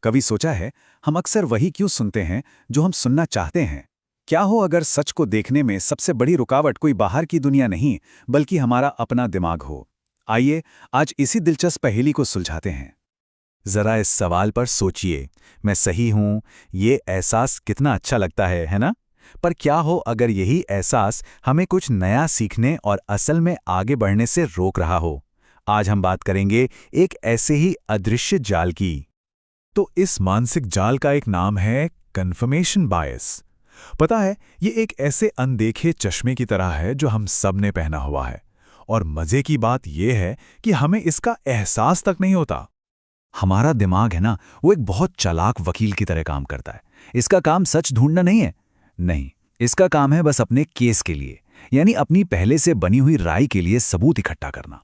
कभी सोचा है, हम अक्सर वही क्यों सुनते हैं जो हम सुनना चाहते हैं? क्या हो अगर सच को देखने में सबसे बड़ी रुकावट कोई बाहर की दुनिया नहीं, बल्कि हमारा अपना दिमाग हो? आइए, आज इसी दिलचस्प पहेली को सुलझाते हैं। जरा इस सवाल पर सोचिए, मैं सही हूं, ये एहसास कितना अच्छा लगता है ना? पर क्या हो अगर यही एहसास हमें कुछ नया सीखने और असल में आगे बढ़ने से रोक रहा हो? आज हम बात करेंगे एक ऐसे ही अदृश्य जाल की। तो इस मानसिक जाल का एक नाम है कन्फर्मेशन बायस। पता है, ये एक ऐसे अनदेखे चश्मे की तरह है जो हम सब ने पहना हुआ है। और मजे की बात यह है कि हमें इसका एहसास तक नहीं होता। हमारा दिमाग है ना, वो एक बहुत चालाक वकील की तरह काम करता है। इसका काम सच ढूंढना नहीं है। नहीं, इसका काम है बस अपने केस के लिए, यानी अपनी पहले से बनी हुई राय के लिए सबूत इकट्ठा करना।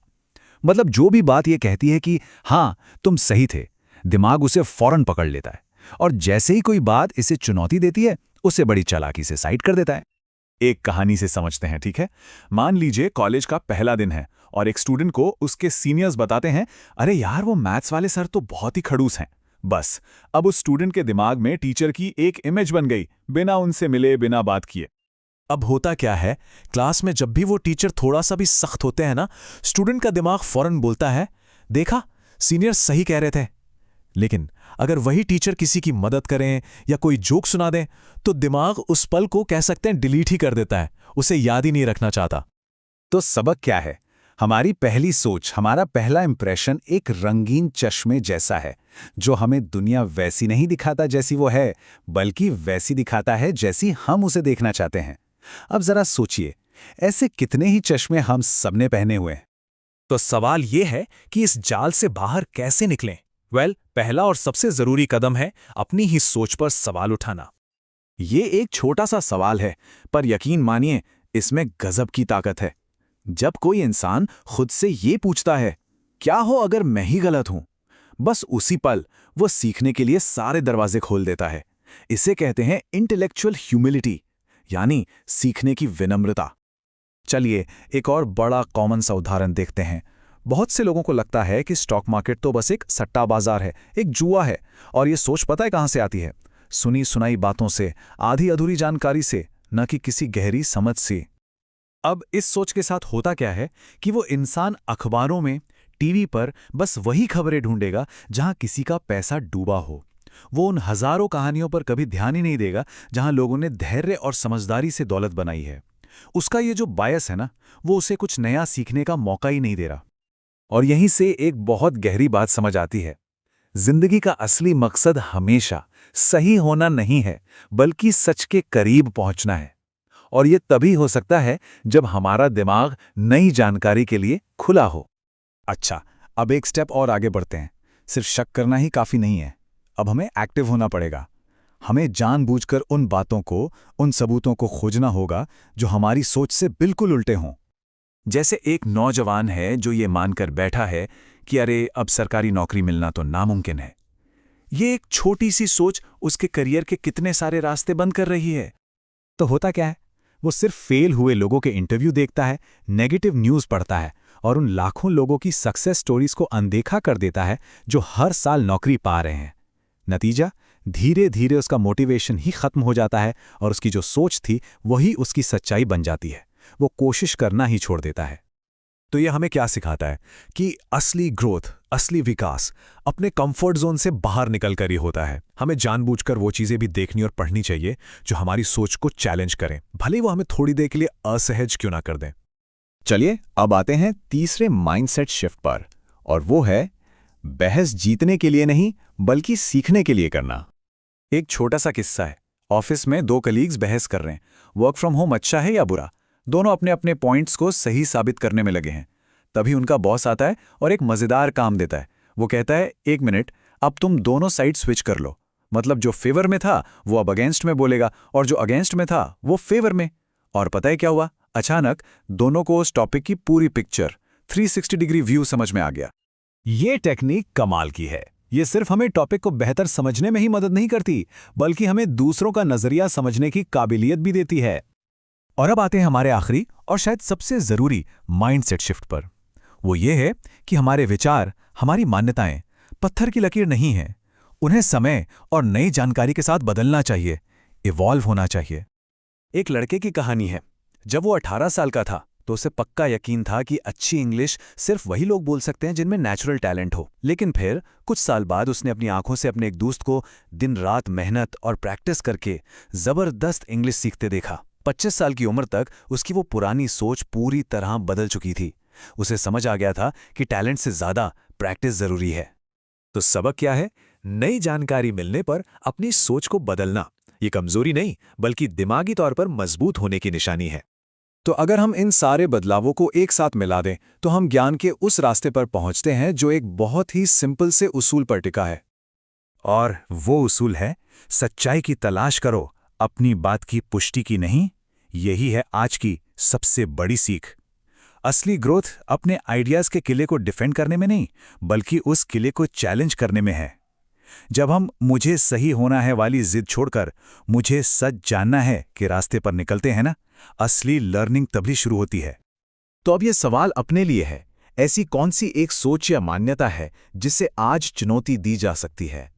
मतलब जो भी बात ये कहती है कि हाँ, तुम सही थे, दिमाग उसे फौरन पकड़ लेता है। और जैसे ही कोई बात इसे चुनौती देती है, उसे बड़ी चालाकी से साइड कर देता है। एक कहानी से समझते हैं, ठीक है? मान लीजिए कॉलेज का पहला दिन है और एक स्टूडेंट को उसके सीनियर्स बताते हैं, अरे यार, वो मैथ्स वाले सर तो बहुत ही खड़ूस हैं। बस अब उस स्टूडेंट के दिमाग में टीचर की एक इमेज बन गई, बिना उनसे मिले, बिना बात किए। अब होता क्या है, क्लास में जब भी वो टीचर थोड़ा सा भी सख्त होते हैं ना, स्टूडेंट का दिमाग फौरन बोलता है, देखा, सीनियर सही कह रहे थे। लेकिन अगर वही टीचर किसी की मदद करें या कोई जोक सुना दें, तो दिमाग उस पल को कह सकते हैं डिलीट ही कर देता है, उसे याद ही नहीं रखना चाहता। तो सबक क्या है? हमारी पहली सोच, हमारा पहला इंप्रेशन एक रंगीन चश्मे जैसा है, जो हमें दुनिया वैसी नहीं दिखाता जैसी वो है, बल्कि वैसी दिखाता है जैसी हम उसे देखना चाहते हैं। अब जरा सोचिए, ऐसे कितने ही चश्मे हम सबने पहने हुए हैं। तो सवाल यह है कि इस जाल से बाहर कैसे निकलें? पहला और सबसे जरूरी कदम है अपनी ही सोच पर सवाल उठाना। ये एक छोटा सा सवाल है, पर यकीन मानिए, इसमें गजब की ताकत है। जब कोई इंसान खुद से ये पूछता है, क्या हो अगर मैं ही गलत हूं, बस उसी पल वो सीखने के लिए सारे दरवाजे खोल देता है। इसे कहते हैं इंटेलेक्चुअल ह्यूमिलिटी, यानी सीखने की विनम्रता। चलिए एक और बड़ा कॉमन सा उदाहरण देखते हैं। बहुत से लोगों को लगता है कि स्टॉक मार्केट तो बस एक सट्टा बाजार है, एक जुआ है। और ये सोच पता है कहां से आती है? सुनी सुनाई बातों से, आधी अधूरी जानकारी से, न कि किसी गहरी समझ से। अब इस सोच के साथ होता क्या है कि वो इंसान अखबारों में, टीवी पर बस वही खबरें ढूंढेगा जहां किसी का पैसा डूबा हो। वो उन हजारों कहानियों पर कभी ध्यान ही नहीं देगा जहां लोगों ने धैर्य और समझदारी से दौलत बनाई है। उसका ये जो बायस है ना, वो उसे कुछ नया सीखने का मौका ही नहीं दे रहा। और यहीं से एक बहुत गहरी बात समझ आती है। जिंदगी का असली मकसद हमेशा सही होना नहीं है, बल्कि सच के करीब पहुंचना है। और ये तभी हो सकता है जब हमारा दिमाग नई जानकारी के लिए खुला हो। अच्छा, अब एक स्टेप और आगे बढ़ते हैं। सिर्फ शक करना ही काफी नहीं है, अब हमें एक्टिव होना पड़ेगा। हमें जानबूझकर उन बातों को, उन सबूतों को खोजना होगा जो हमारी सोच से बिल्कुल उल्टे हों। जैसे एक नौजवान है जो ये मानकर बैठा है कि अरे, अब सरकारी नौकरी मिलना तो नामुमकिन है। ये एक छोटी सी सोच उसके करियर के कितने सारे रास्ते बंद कर रही है। तो होता क्या है? वो सिर्फ फेल हुए लोगों के इंटरव्यू देखता है, नेगेटिव न्यूज़ पढ़ता है और उन लाखों लोगों की सक्सेस स्टोरीज को अनदेखा कर देता है जो हर साल नौकरी पा रहे हैं। नतीजा, धीरे धीरे उसका मोटिवेशन ही खत्म हो जाता है और उसकी जो सोच थी वही उसकी सच्चाई बन जाती है। वो कोशिश करना ही छोड़ देता है। तो ये हमें क्या सिखाता है कि असली ग्रोथ, असली विकास अपने कंफर्ट जोन से बाहर निकलकर ही होता है। हमें जानबूझकर वो चीजें भी देखनी और पढ़नी चाहिए जो हमारी सोच को चैलेंज करें, भले वो हमें थोड़ी देर के लिए असहज क्यों ना कर दें। चलिए अब आते हैं तीसरे माइंडसेट शिफ्ट पर, और वो है बहस जीतने के लिए नहीं, बल्कि सीखने के लिए करना। एक छोटा सा किस्सा है। ऑफिस में दो कलीग्स बहस कर रहे हैं, वर्क फ्रॉम होम अच्छा है या बुरा। दोनों अपने अपने पॉइंट्स को सही साबित करने में लगे हैं। तभी उनका बॉस आता है और एक मजेदार काम देता है। वो कहता है, एक मिनट, अब तुम दोनों साइड स्विच कर लो। मतलब जो फेवर में था वो अब अगेंस्ट में बोलेगा और जो अगेंस्ट में था वो फेवर में। और पता है क्या हुआ? अचानक दोनों को उस टॉपिक की पूरी पिक्चर, 360 डिग्री व्यू समझ में आ गया। ये टेक्निक कमाल की है। ये सिर्फ हमें टॉपिक को बेहतर समझने में ही मदद नहीं करती, बल्कि हमें दूसरों का नजरिया समझने की काबिलियत भी देती है। और अब आते हैं हमारे आखिरी और शायद सबसे जरूरी माइंडसेट शिफ्ट पर। वो ये है कि हमारे विचार, हमारी मान्यताएं पत्थर की लकीर नहीं हैं। उन्हें समय और नई जानकारी के साथ बदलना चाहिए, इवॉल्व होना चाहिए। एक लड़के की कहानी है। जब वो 18 साल का था तो उसे पक्का यकीन था कि अच्छी इंग्लिश सिर्फ वही लोग बोल सकते हैं जिनमें नेचुरल टैलेंट हो। लेकिन फिर कुछ साल बाद उसने अपनी आंखों से अपने एक दोस्त को दिन रात मेहनत और प्रैक्टिस करके जबरदस्त इंग्लिश सीखते देखा। 25 साल की उम्र तक उसकी वो पुरानी सोच पूरी तरह बदल चुकी थी। उसे समझ आ गया था कि टैलेंट से ज्यादा प्रैक्टिस जरूरी है। तो सबक क्या है? नई जानकारी मिलने पर अपनी सोच को बदलना ये कमजोरी नहीं, बल्कि दिमागी तौर पर मजबूत होने की निशानी है। तो अगर हम इन सारे बदलावों को एक साथ मिला दें तो हम ज्ञान के उस रास्ते पर पहुंचते हैं जो एक बहुत ही सिंपल से उसूल पर टिका है। और वो उसूल है, सच्चाई की तलाश करो, अपनी बात की पुष्टि की नहीं। यही है आज की सबसे बड़ी सीख। असली ग्रोथ अपने आइडियाज के किले को डिफेंड करने में नहीं, बल्कि उस किले को चैलेंज करने में है। जब हम मुझे सही होना है वाली जिद छोड़कर मुझे सच जानना है कि रास्ते पर निकलते हैं ना, असली लर्निंग तभी शुरू होती है। तो अब ये सवाल अपने लिए है, ऐसी कौन सी एक सोच या मान्यता है जिसे आज चुनौती दी जा सकती है?